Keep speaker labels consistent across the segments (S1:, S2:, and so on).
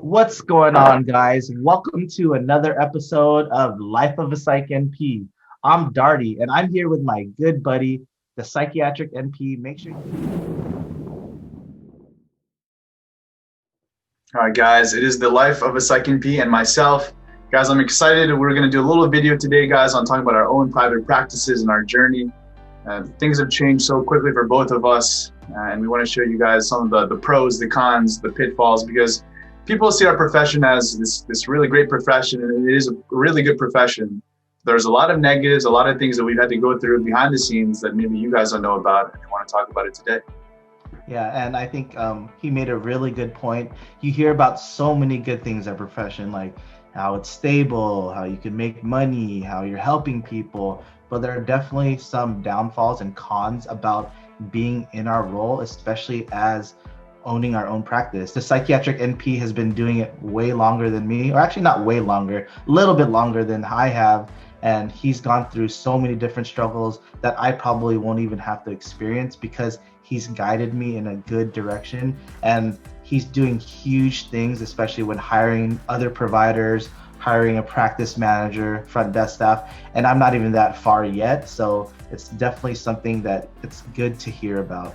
S1: What's going on, guys? Welcome to another episode of Life of a Psych NP. I'm Darty, and I'm here with my good buddy, the Psychiatric NP. Make sure
S2: All right, guys, it is the Life of a Psych NP and myself. Guys, I'm excited. We're going to do a little video today, guys, on talking about our own private practices and our journey. Things have changed so quickly for both of us, and we want to show you guys some of the pros, the cons, the pitfalls, because people see our profession as this really great profession, and it is a really good profession. There's a lot of negatives, a lot of things that we've had to go through behind the scenes that maybe you guys don't know about, and we want to talk about it today.
S1: Yeah, and I think he made a really good point. You hear about so many good things in our profession, like how it's stable, how you can make money, how you're helping people, but there are definitely some downfalls and cons about being in our role, especially as owning our own practice. The Psychiatric NP has been doing it way longer than me, or actually not way longer, a little bit longer than I have. And he's gone through so many different struggles that I probably won't even have to experience because he's guided me in a good direction. And he's doing huge things, especially when hiring other providers, hiring a practice manager, front desk staff, and I'm not even that far yet. So it's definitely something that it's good to hear about.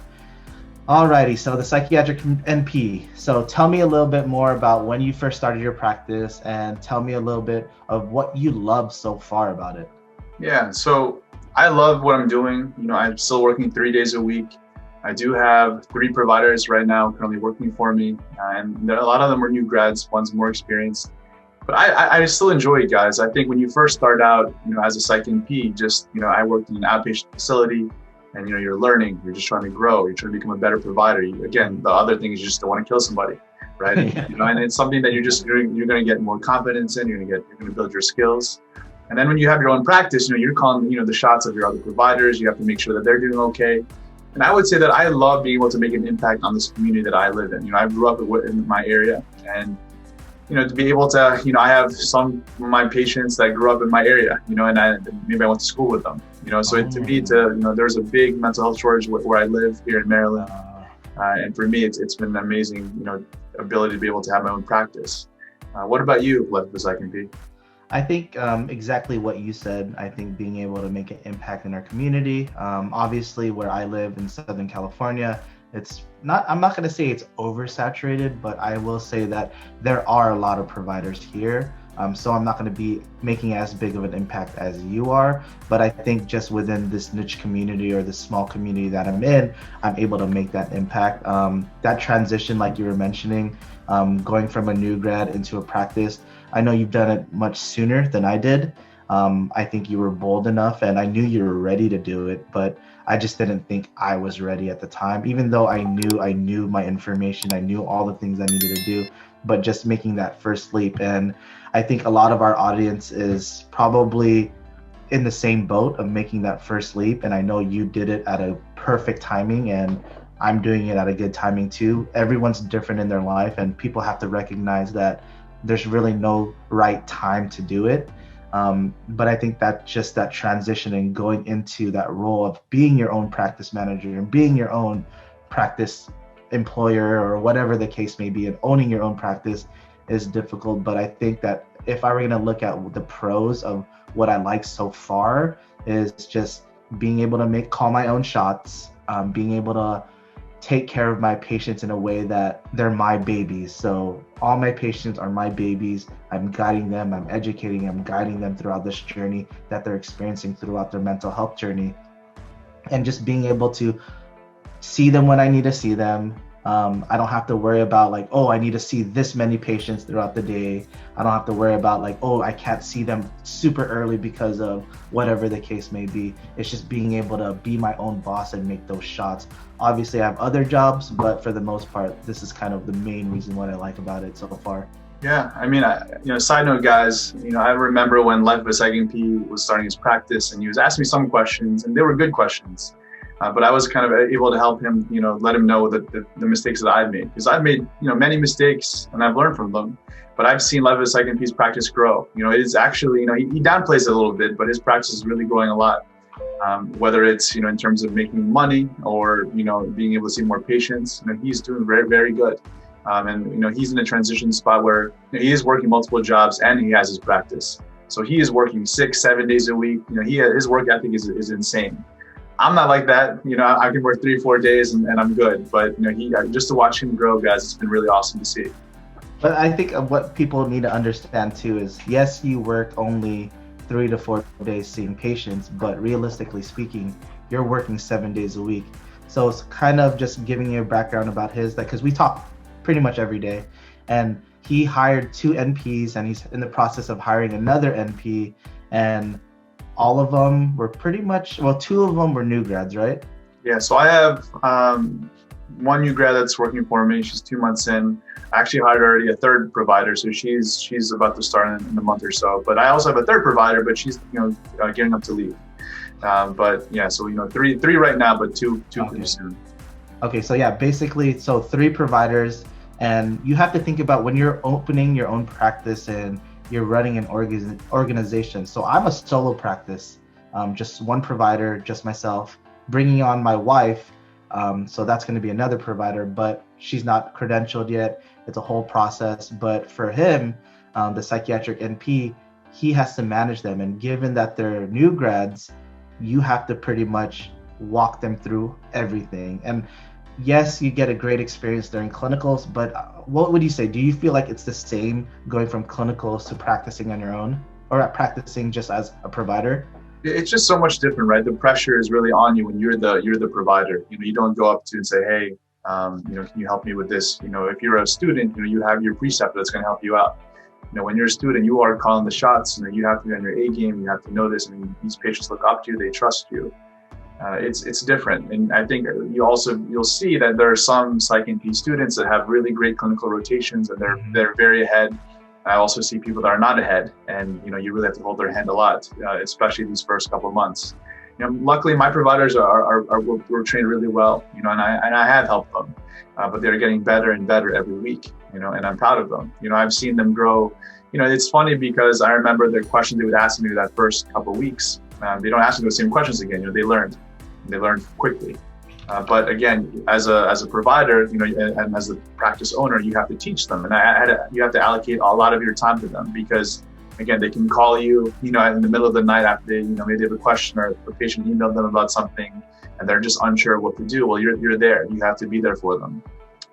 S1: Alrighty, so the Psychiatric NP. So tell me a little bit more about when you first started your practice and tell me a little bit of what you love so far about it.
S2: Yeah, so I love what I'm doing. I'm still working 3 days a week. I do have 3 providers right now currently working for me, and a lot of them are new grads, one's more experienced. But I still enjoy it, guys. I think when you first start out, as a Psych NP, I worked in an outpatient facility, and you're learning, you're just trying to grow, you're trying to become a better provider. Again, the other thing is you just don't want to kill somebody, right? And it's something that you're going to get more confidence in. You're going to build your skills. And then when you have your own practice, you're calling the shots of your other providers. You have to make sure that they're doing okay. And I would say that I love being able to make an impact on this community that I live in. I grew up in my area, and to be able to, I have some of my patients that grew up in my area, and maybe I went to school with them, so to me, there's a big mental health shortage where I live here in Maryland. And for me, it's been an amazing, ability to be able to have my own practice. What about you, Life of a Psych NP?
S1: I think exactly what you said. I think being able to make an impact in our community. Obviously, where I live in Southern California, I'm not going to say it's oversaturated, but I will say that there are a lot of providers here. So I'm not going to be making as big of an impact as you are, but I think just within this niche community or this small community that I'm in, I'm able to make that impact. That transition, like you were mentioning, going from a new grad into a practice, I know you've done it much sooner than I did. I think you were bold enough, and I knew you were ready to do it, but I just didn't think I was ready at the time, even though I knew my information, I knew all the things I needed to do, but just making that first leap. And I think a lot of our audience is probably in the same boat of making that first leap. And I know you did it at a perfect timing, and I'm doing it at a good timing too. Everyone's different in their life, and people have to recognize that there's really no right time to do it. But I think that just that transition and going into that role of being your own practice manager and being your own practice employer or whatever the case may be, and owning your own practice is difficult. But I think that if I were going to look at the pros of what I like so far is just being able to call my own shots, being able to take care of my patients in a way that they're my babies. So all my patients are my babies. I'm guiding them, I'm educating them, guiding them throughout this journey that they're experiencing throughout their mental health journey. And just being able to see them when I need to see them. I don't have to worry about I need to see this many patients throughout the day. I don't have to worry about I can't see them super early because of whatever the case may be. It's just being able to be my own boss and make those shots. Obviously, I have other jobs, but for the most part, this is kind of the main reason what I like about it so far.
S2: Yeah, I mean, side note, guys, I remember when Life of a Psych NP was starting his practice, and he was asking me some questions, and they were good questions. But I was kind of able to help him, let him know the mistakes that I've made. Because I've made, many mistakes, and I've learned from them. But I've seen Life of a Psych NP's practice grow. It is actually, he downplays it a little bit, but his practice is really growing a lot. Whether it's, in terms of making money or, being able to see more patients, he's doing very, very good. And he's in a transition spot where he is working multiple jobs and he has his practice. So he is working 6-7 days a week. His work ethic is insane. I'm not like that. I can work 3-4 days and I'm good. But he just to watch him grow, guys, it's been really awesome to see.
S1: But I think what people need to understand too is, yes, you work only 3 to 4 days seeing patients, but realistically speaking, you're working 7 days a week. So it's kind of just giving you a background about his, because we talk pretty much every day, and he hired 2 NPs and he's in the process of hiring another NP, and all of them were pretty much, well, 2 of them were new grads, right?
S2: Yeah, so I have one new grad that's working for me. She's 2 months in. I actually hired already a 3rd provider, so she's about to start in a month or so. But I also have a 3rd provider, but she's getting up to leave. But yeah, so 3 right now, but two pretty soon.
S1: Okay, so yeah, basically, so 3 providers, and you have to think about when you're opening your own practice and you're running an organization. So I'm a solo practice, just 1 provider, just myself, bringing on my wife. So that's going to be another provider, but she's not credentialed yet. It's a whole process. But for him, the psychiatric NP, he has to manage them. And given that they're new grads, you have to pretty much walk them through everything. And yes, you get a great experience during clinicals, but what would you say? Do you feel like it's the same going from clinicals to practicing on your own, or practicing just as a provider?
S2: It's just so much different, right? The pressure is really on you when you're the provider. You don't go up to and say, hey, can you help me with this? If you're a student, you have your preceptor that's going to help you out. When you're a student, you are calling the shots. You have to be on your A game. You have to know this. These patients look up to you. They trust you. It's different. And I think you'll see that there are some Psych NP students that have really great clinical rotations and they're very ahead. I also see people that are not ahead, and you really have to hold their hand a lot, especially these first couple of months. Luckily my providers were trained really well, and I have helped them, but they're getting better and better every week, and I'm proud of them. I've seen them grow. It's funny because I remember the questions they would ask me that first couple of weeks. They don't ask me the same questions again. They learned quickly. But again, as a provider, and as a practice owner, you have to teach them, and you have to allocate a lot of your time to them, because again, they can call you, in the middle of the night after they, maybe they have a question or a patient emailed them about something, and they're just unsure of what to do. Well, you're there. You have to be there for them,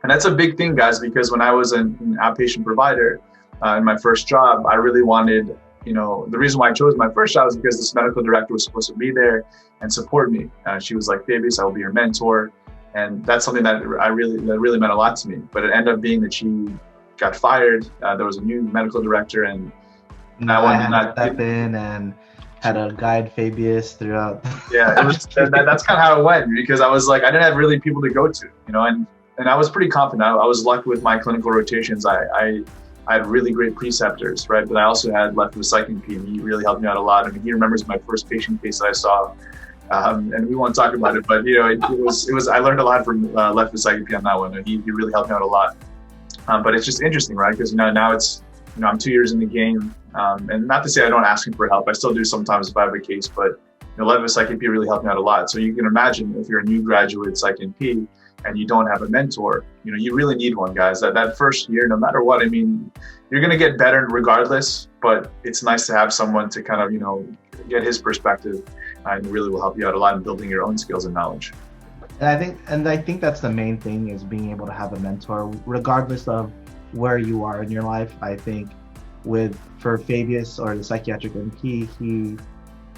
S2: and that's a big thing, guys. Because when I was an outpatient provider in my first job, I really wanted. The reason why I chose my first job is because this medical director was supposed to be there and support me. She was like, Fabius, I will be your mentor. And that's something that really meant a lot to me. But it ended up being that she got fired. There was a new medical director, and
S1: I had to step in and had to guide Fabius throughout.
S2: Yeah, it was, that's kind of how it went, because I was like, I didn't have really people to go to, and I was pretty confident. I was lucky with my clinical rotations. I had really great preceptors, right? But I also had LifeofaPsychNP, and he really helped me out a lot. He remembers my first patient case that I saw, and we won't talk about it, but it was. I learned a lot from LifeofaPsychNP on that one, and he really helped me out a lot. But it's just interesting, right? Because now it's I'm 2 years in the game, and not to say I don't ask him for help. I still do sometimes if I have a case, but LifeofaPsychNP really helped me out a lot. So you can imagine if you're a new graduate Psych NP and you don't have a mentor, you really need one, guys. That first year, no matter what, you're going to get better regardless, but it's nice to have someone to kind of, get his perspective, and really will help you out a lot in building your own skills and knowledge.
S1: And I think that's the main thing, is being able to have a mentor, regardless of where you are in your life. I think for Fabius, or the psychiatric NP, he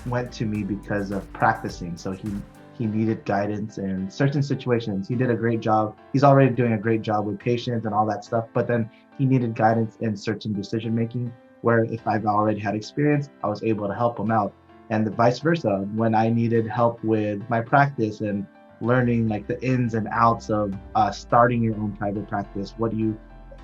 S1: went to me because of practicing. So he needed guidance in certain situations. He did a great job. He's already doing a great job with patients and all that stuff, but then he needed guidance in certain decision making, where if I've already had experience, I was able to help him out. And the vice versa, when I needed help with my practice and learning like the ins and outs of starting your own private practice, what you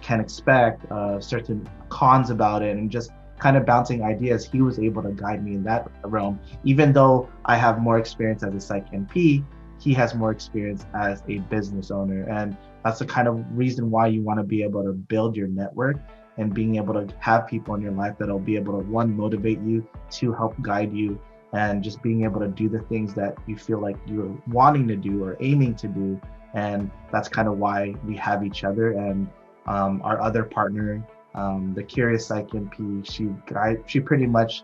S1: can expect, certain cons about it, and just kind of bouncing ideas, he was able to guide me in that realm. Even though I have more experience as a Psych NP, he has more experience as a business owner. And that's the kind of reason why you want to be able to build your network, and being able to have people in your life that'll be able to, one, motivate you, two, help guide you, and just being able to do the things that you feel like you're wanting to do or aiming to do. And that's kind of why we have each other. And Our other partner, the Curious Psych NP, she pretty much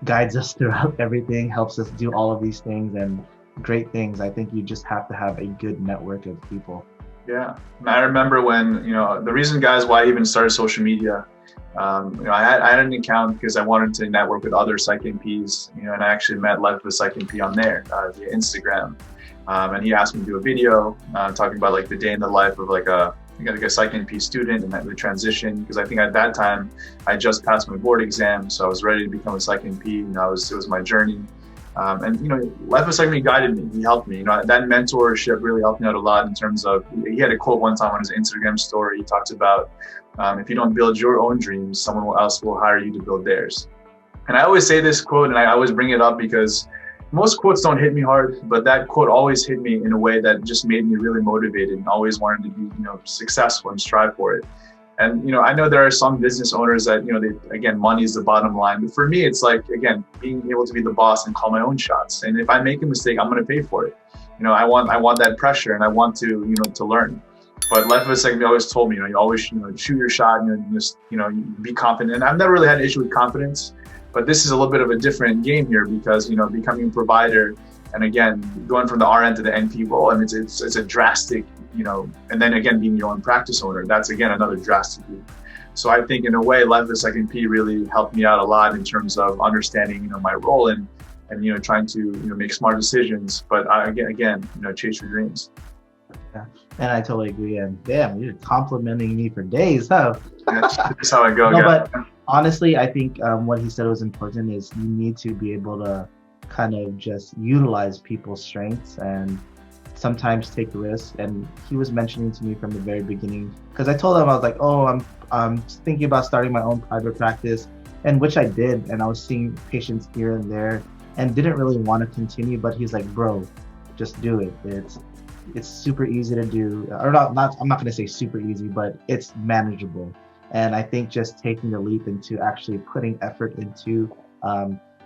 S1: guides us throughout everything, helps us do all of these things and great things. I think you just have to have a good network of people.
S2: Yeah, I remember when, the reason, guys, why I even started social media, I had an account because I wanted to network with other Psych NPs, and I actually met LifeofaPsychNP on there via Instagram. And he asked me to do a video talking about like the day in the life of like a Psych NP student and the transition, because I think at that time I just passed my board exam, so I was ready to become a Psych NP. It was my journey. And LifeofaPsychNP guided me. He helped me. That mentorship really helped me out a lot in terms of, he had a quote one time on his Instagram story. He talked about, if you don't build your own dreams, someone else will hire you to build theirs. And I always say this quote, and I always bring it up because most quotes don't hit me hard, but that quote always hit me in a way that just made me really motivated and always wanted to be, successful and strive for it. And, I know there are some business owners that, again, money is the bottom line. But for me, it's like, again, being able to be the boss and call my own shots. And if I make a mistake, I'm going to pay for it. I want that pressure, and I want to, to learn. But LifeofaPsychNP always told me, you always, shoot your shot and just, be confident. And I've never really had an issue with confidence, but this is a little bit of a different game here because, becoming a provider and again, going from the RN to the NP role, I mean, it's a drastic, and then again, being your own practice owner, that's again, another drastic leap. So I think in a way, LifeofaPsychNP really helped me out a lot in terms of understanding, my role and trying to, make smart decisions, but again, chase your dreams.
S1: Yeah, and I totally agree. And damn, you're complimenting me for days, huh?
S2: That's how I go.
S1: No, but honestly, I think what he said was important is you need to be able to kind of just utilize people's strengths and sometimes take risks. And he was mentioning to me from the very beginning, because I told him, I was like, oh, I'm thinking about starting my own private practice, and which I did, and I was seeing patients here and there and didn't really want to continue, but he's like, bro, just do it. It's super easy to do, or not I'm not going to say super easy, but it's manageable. And I think just taking the leap into actually putting effort into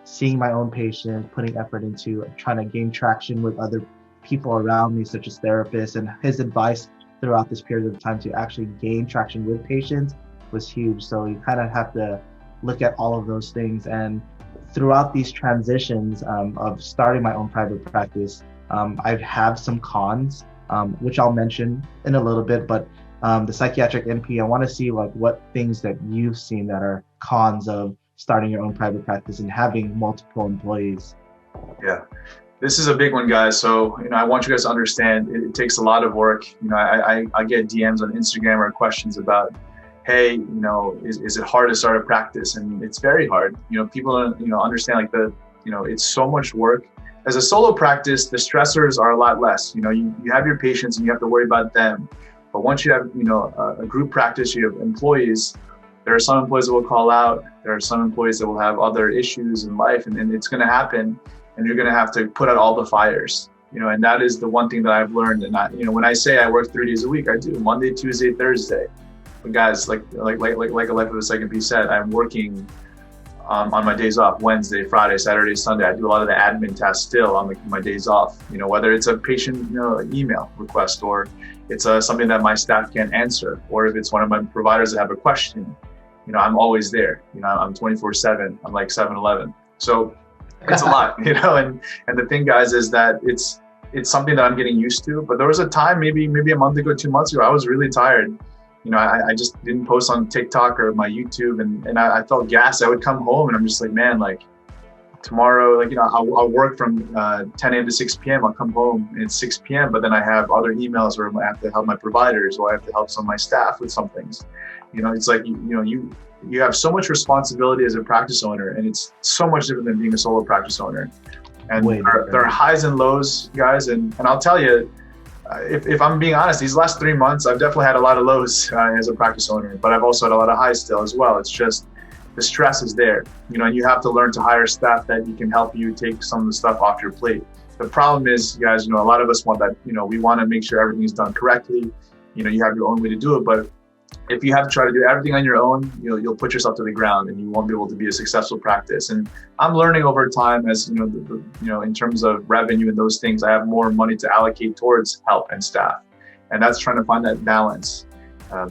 S1: seeing my own patient, putting effort into trying to gain traction with other people around me, such as therapists, and his advice throughout this period of time to actually gain traction with patients was huge. So you kind of have to look at all of those things. And throughout these transitions of starting my own private practice, I've had some cons, which I'll mention in a little bit, but the Psychiatric NP, I want to see like what things that you've seen that are cons of starting your own private practice and having multiple employees.
S2: Yeah, this is a big one, guys. So, I want you guys to understand it takes a lot of work. I get DMs on Instagram or questions about, hey, is it hard to start a practice? And it's very hard. People don't, understand like it's so much work. As a solo practice, the stressors are a lot less. You have your patients and you have to worry about them. But once you have, a group practice, you have employees. There are some employees that will call out. There are some employees that will have other issues in life, and it's going to happen. And you're going to have to put out all the fires. And that is the one thing that I've learned. And when I say I work 3 days a week, I do Monday, Tuesday, Thursday. But guys, like LifeofaPsychNP said, I'm working on my days off, Wednesday, Friday, Saturday, Sunday. I do a lot of the admin tasks still on my days off, whether it's a patient email request or it's something that my staff can't answer, or if it's one of my providers that have a question, I'm always there. I'm 24/7. I'm like 7-Eleven. So it's a lot, and the thing, guys, is that it's something that I'm getting used to. But there was a time, maybe a month ago, 2 months ago, I was really tired. I just didn't post on TikTok or my YouTube, and I felt gassed. I would come home and I'm just like, man, like tomorrow, like, I'll work from 10 a.m. to 6 p.m. I'll come home and it's 6 p.m. But then I have other emails where I have to help my providers or I have to help some of my staff with some things. It's like, you have so much responsibility as a practice owner, and it's so much different than being a solo practice owner. And there are highs and lows, guys. And I'll tell you, if I'm being honest, these last 3 months, I've definitely had a lot of lows as a practice owner, but I've also had a lot of highs still as well. It's just the stress is there, and you have to learn to hire staff that you can help you take some of the stuff off your plate. The problem is, guys, a lot of us want that, we want to make sure everything's done correctly. You have your own way to do it, but if you have to try to do everything on your own, you'll put yourself to the ground and you won't be able to be a successful practice. And I'm learning over time as, in terms of revenue and those things, I have more money to allocate towards help and staff. And that's trying to find that balance.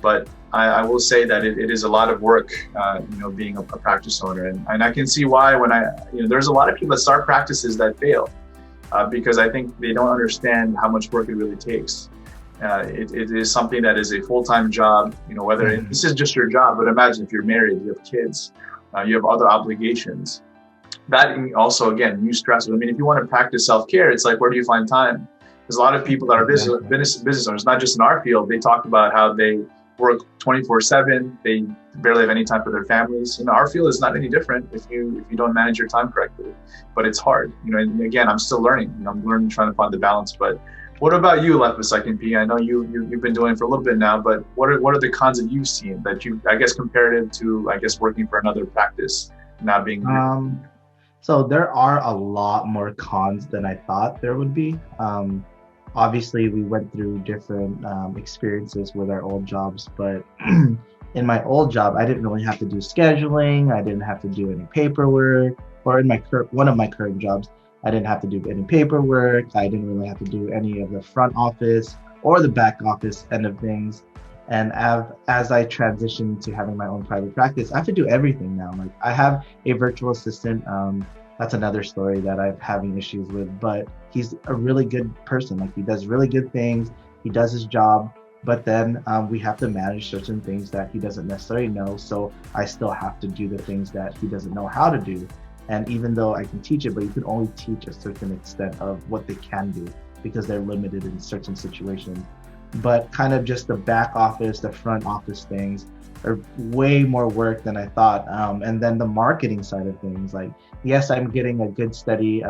S2: But I will say that it is a lot of work, being a practice owner, and I can see why when there's a lot of people that start practices that fail because I think they don't understand how much work it really takes. It is something that is a full-time job, whether this is just your job, but imagine if you're married, you have kids, you have other obligations. That also, again, new stresses. I mean, if you want to practice self-care, it's like, where do you find time? There's a lot of people that are business owners, not just in our field. They talk about how they work 24/7. They barely have any time for their families. Our field is not any different if you don't manage your time correctly. But it's hard. And again, I'm still learning. I'm learning, trying to find the balance. But what about you, LifeofaPsychNP? I know you've been doing it for a little bit now, but what are the cons that you've seen that I guess, comparative to, I guess, working for another practice, not being
S1: So there are a lot more cons than I thought there would be. Obviously, we went through different experiences with our old jobs, but in my old job, I didn't really have to do scheduling. I didn't have to do any paperwork, or in one of my current jobs, I didn't have to do any paperwork. I didn't really have to do any of the front office or the back office end of things. And as I transitioned to having my own private practice, I have to do everything now. Like, I have a virtual assistant. That's another story that I'm having issues with, but he's a really good person. Like, he does really good things. He does his job, but then we have to manage certain things that he doesn't necessarily know. So I still have to do the things that he doesn't know how to do. And even though I can teach it, but you can only teach a certain extent of what they can do because they're limited in certain situations. But kind of just the back office, the front office things are way more work than I thought. And then the marketing side of things, like, yes, I'm getting a good steady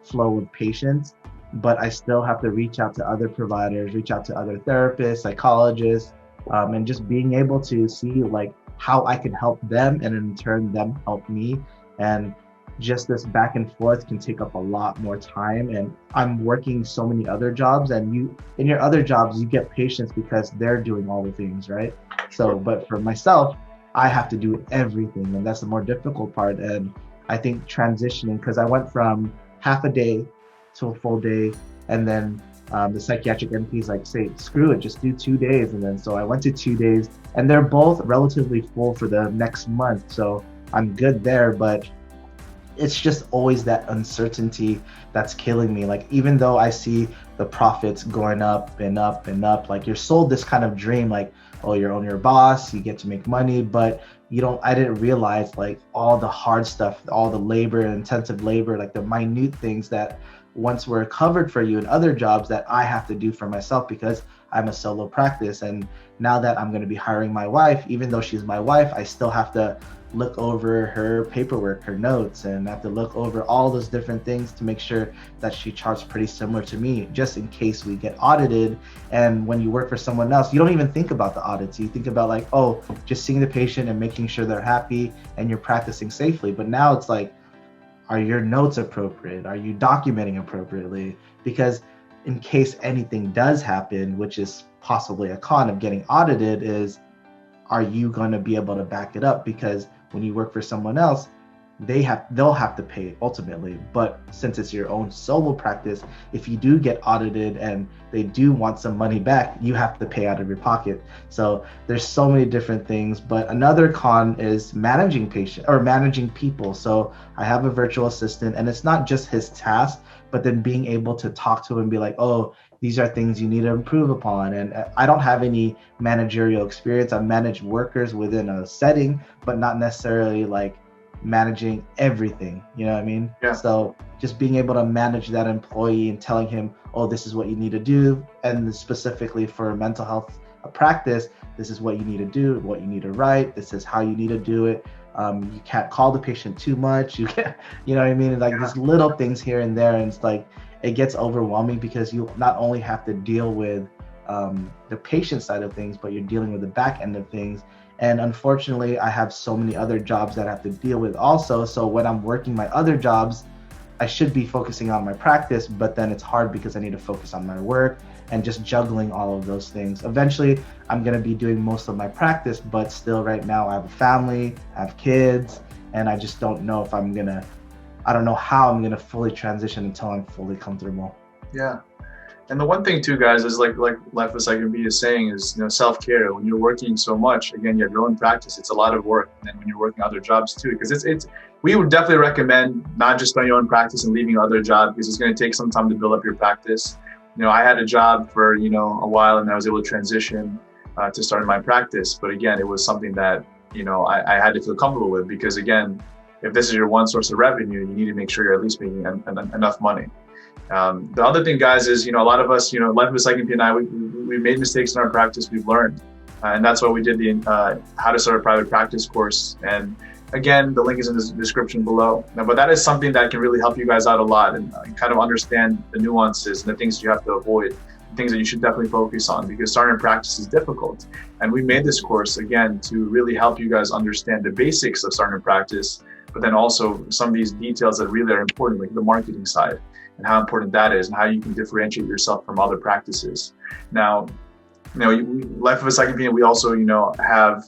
S1: flow of patients, but I still have to reach out to other providers, reach out to other therapists, psychologists, and just being able to see like how I can help them and in turn them help me. And just this back and forth can take up a lot more time. And I'm working so many other jobs, and in your other jobs, you get patients because they're doing all the things, right? So, but for myself, I have to do everything, and that's the more difficult part. And I think transitioning, because I went from half a day to a full day, and then the psychiatric NPs like, say, screw it, just do 2 days. And then so I went to 2 days, and they're both relatively full for the next month. So I'm good there, but it's just always that uncertainty that's killing me. Like, even though I see the profits going up and up and up, like, you're sold this kind of dream, like, oh, you're on your boss, you get to make money, but I didn't realize like all the hard stuff, all the labor, intensive labor, like the minute things that once were covered for you in other jobs that I have to do for myself because I'm a solo practice. And now that I'm going to be hiring my wife, even though she's my wife, I still have to look over her paperwork, her notes, and have to look over all those different things to make sure that she charts pretty similar to me, just in case we get audited. And when you work for someone else, you don't even think about the audits. You think about like, oh, just seeing the patient and making sure they're happy and you're practicing safely. But now it's like, are your notes appropriate? Are you documenting appropriately? Because in case anything does happen, which is possibly a con of getting audited, is are you going to be able to back it up? Because when you work for someone else, they'll have to pay ultimately. But since it's your own solo practice, if you do get audited and they do want some money back, you have to pay out of your pocket. So there's so many different things. But another con is managing people. So I have a virtual assistant, and it's not just his task, but then being able to talk to him and be like, oh, these are things you need to improve upon. And I don't have any managerial experience. I've managed workers within a setting, but not necessarily like managing everything, you know what I mean?
S2: Yeah.
S1: So just being able to manage that employee and telling him, oh, this is what you need to do. And specifically for mental health practice, this is what you need to do, what you need to write. This is how you need to do it. You can't call the patient too much. You can't, you know what I mean? Like these little things here and there. And it's like, it gets overwhelming because you not only have to deal with the patient side of things, but you're dealing with the back end of things. And unfortunately, I have so many other jobs that I have to deal with also. So when I'm working my other jobs, I should be focusing on my practice, but then it's hard because I need to focus on my work and just juggling all of those things. Eventually, I'm going to be doing most of my practice, but still right now I have a family, I have kids, and I just don't know if I don't know how I'm going to fully transition until I'm fully comfortable.
S2: Yeah. And the one thing too, guys, is like LifeofaPsychNP is saying is, self-care. When you're working so much, again, you have your own practice. It's a lot of work. And then when you're working other jobs too, because we would definitely recommend not just starting your own practice and leaving your other job, because it's going to take some time to build up your practice. I had a job for, a while, and I was able to transition to starting my practice. But again, it was something that, I had to feel comfortable with, because again, if this is your one source of revenue, you need to make sure you're at least making enough money. The other thing, guys, is, a lot of us, LifeofaPsychNP and I, we made mistakes in our practice. We've learned. And that's why we did the How to Start a Private Practice course. And again, the link is in the description below. But that is something that can really help you guys out a lot, and kind of understand the nuances and the things you have to avoid, things that you should definitely focus on, because starting a practice is difficult. And we made this course, again, to really help you guys understand the basics of starting a practice, but then also some of these details that really are important, like the marketing side, and how important that is, and how you can differentiate yourself from other practices. Now, LifeofaPsychNP, we also, have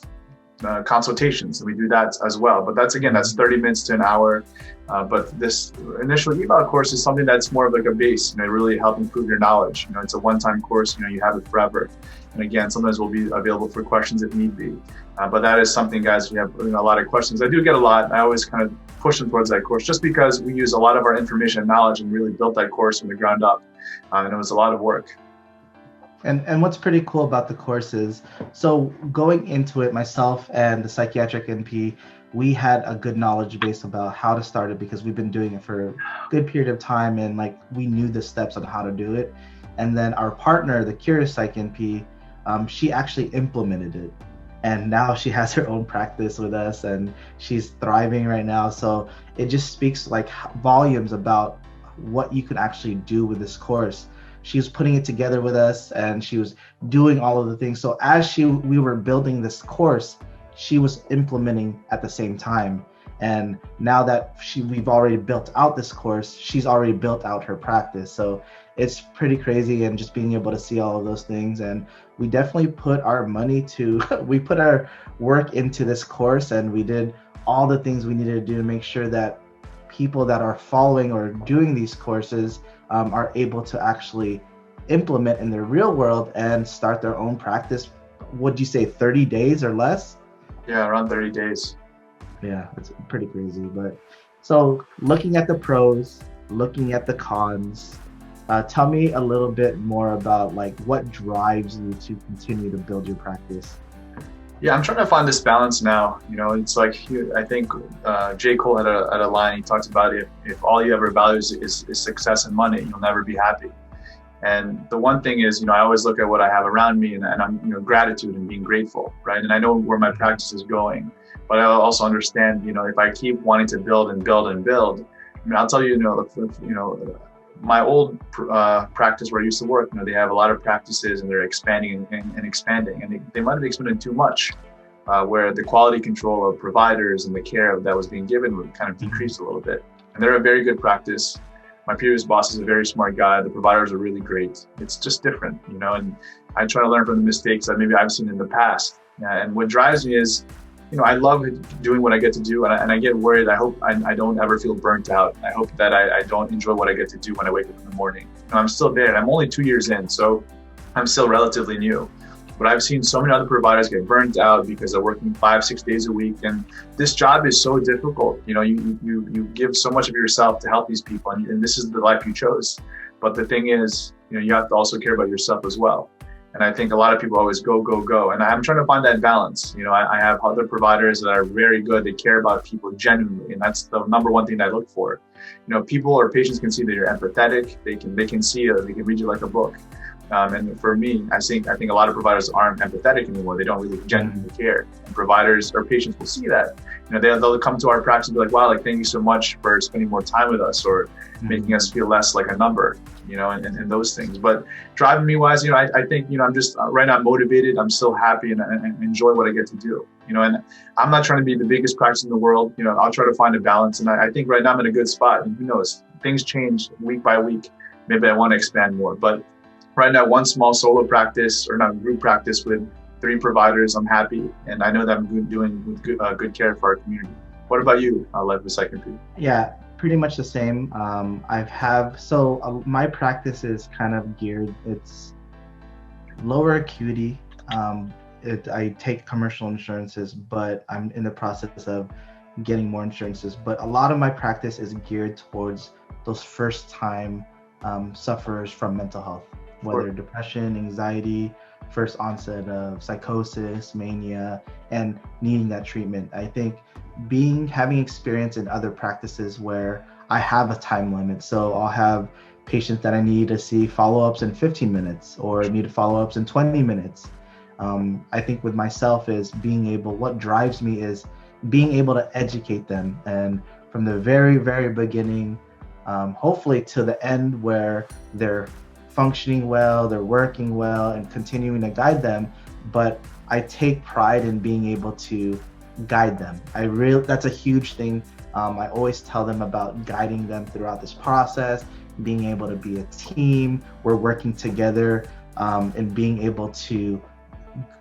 S2: consultations, and we do that as well. But that's 30 minutes to an hour. But this initial eval course is something that's more of like a base, really help improve your knowledge. It's a one-time course, you have it forever. And again, sometimes we'll be available for questions if need be. But that is something, guys, we have a lot of questions. I do get a lot. I always kind of push them towards that course, just because we use a lot of our information and knowledge and really built that course from the ground up. And it was a lot of work.
S1: And what's pretty cool about the course is, so going into it, myself and the Psychiatric NP, we had a good knowledge base about how to start it, because we've been doing it for a good period of time, and like we knew the steps on how to do it. And then our partner, the Curious Psych NP, she actually implemented it, and now she has her own practice with us, and she's thriving right now. So it just speaks like volumes about what you can actually do with this course. She was putting it together with us, and she was doing all of the things. So as we were building this course, she was implementing at the same time. And now that we've already built out this course, she's already built out her practice. So it's pretty crazy, and just being able to see all of those things. And we definitely put our money we put our work into this course, and we did all the things we needed to do to make sure that people that are following or doing these courses are able to actually implement in their real world and start their own practice. Would you say 30 days or less?
S2: Yeah, around 30 days.
S1: Yeah, it's pretty crazy. But so looking at the pros, looking at the cons, tell me a little bit more about like what drives you to continue to build your practice.
S2: Yeah, I'm trying to find this balance now. It's like, I think J. Cole had a line. He talks about if all you ever value is success and money, you'll never be happy. And the one thing is, I always look at what I have around me, and I'm, gratitude and being grateful, right? And I know where my practice is going, but I also understand, if I keep wanting to build and build and build, I'll tell you, my old practice where I used to work, they have a lot of practices, and they're expanding and expanding, and they might have expanded too much, where the quality control of providers and the care that was being given would kind of decrease a little bit. And they're a very good practice. My previous boss is a very smart guy. The providers are really great. It's just different, and I try to learn from the mistakes that maybe I've seen in the past. And what drives me is, I love doing what I get to do, and I get worried. I hope I don't ever feel burnt out. I hope that I don't enjoy what I get to do when I wake up in the morning. I'm still there. I'm only 2 years in, so I'm still relatively new. But I've seen so many other providers get burnt out because they're working 5-6 days a week. And this job is so difficult. You give so much of yourself to help these people, and this is the life you chose. But the thing is, you have to also care about yourself as well. And I think a lot of people always go, go, go. And I'm trying to find that balance. I have other providers that are very good. They care about people genuinely. And that's the number one thing that I look for. People or patients can see that you're empathetic. They can see it. They can read you like a book. And for me, I think a lot of providers aren't empathetic anymore. They don't really genuinely care. And providers or patients will see that. They'll come to our practice and be like, wow, thank you so much for spending more time with us, or making us feel less like a number, and those things. But driving me wise, I think, I'm just right now motivated. I'm still happy and enjoy what I get to do, and I'm not trying to be the biggest practice in the world. I'll try to find a balance. And I think right now I'm in a good spot. And who knows, things change week by week. Maybe I want to expand more, but right now, one small solo practice, or not group practice, with 3 providers, I'm happy, and I know that I'm doing good care for our community. What about you, LifeofaPsychNP?
S1: Yeah, Pretty much the same. My practice is kind of geared. It's lower acuity. I take commercial insurances, but I'm in the process of getting more insurances. But a lot of my practice is geared towards those first time sufferers from mental health, whether depression, anxiety, first onset of psychosis, mania, and needing that treatment. I think having experience in other practices where I have a time limit. So I'll have patients that I need to see follow-ups in 15 minutes or need follow-ups in 20 minutes. I think with myself is what drives me is being able to educate them. And from the very, very beginning, hopefully to the end where they're functioning well, they're working well, and continuing to guide them. But I take pride in being able to guide them. That's a huge thing. I always tell them about guiding them throughout this process, being able to be a team. We're working together, and being able to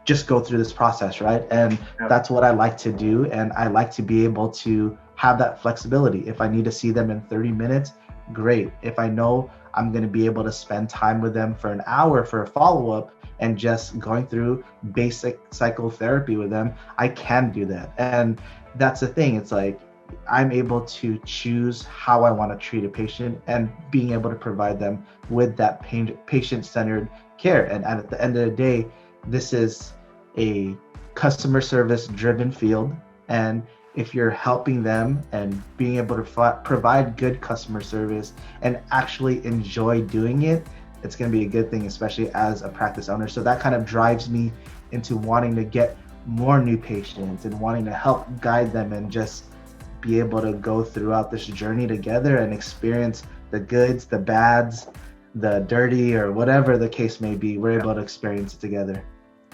S1: just go through this process, right? And that's what I like to do. And I like to be able to have that flexibility. If I need to see them in 30 minutes, great. If I know I'm going to be able to spend time with them for an hour for a follow-up and just going through basic psychotherapy with them, I can do that. And that's the thing. It's like, I'm able to choose how I want to treat a patient and being able to provide them with that patient-centered care. And at the end of the day, this is a customer service driven field. And if you're helping them and being able to provide good customer service and actually enjoy doing it, it's going to be a good thing, especially as a practice owner. So that kind of drives me into wanting to get more new patients and wanting to help guide them and just be able to go throughout this journey together and experience the goods, the bads, the dirty, or whatever the case may be. We're able to experience it together.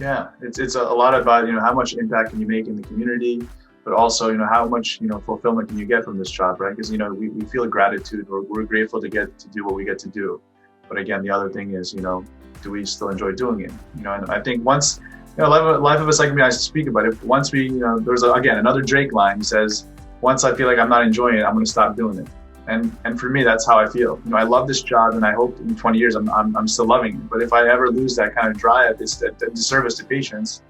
S2: Yeah, it's a lot about, how much impact can you make in the community, but also, how much, fulfillment can you get from this job, right? Because, we feel gratitude, we're grateful to get to do what we get to do. But again, the other thing is, do we still enjoy doing it? And I think once, LifeofaPsychNP, I speak about it. Once there's again, another Drake line. He says, once I feel like I'm not enjoying it, I'm going to stop doing it. And for me, that's how I feel. I love this job, and I hope in 20 years I'm still loving it. But if I ever lose that kind of drive, it's that disservice to patients,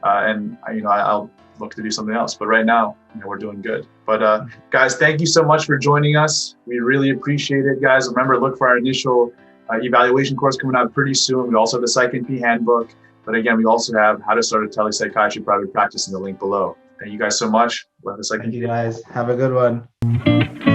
S2: and I'll look to do something else. But right now, we're doing good. But guys, thank you so much for joining us. We really appreciate it, guys. Remember, look for our initial evaluation course coming out pretty soon. We also have the PsychNP handbook. But again, we also have how to start a telepsychiatry private practice in the link below. Thank you guys so much.
S1: Thank you guys. Have a good one.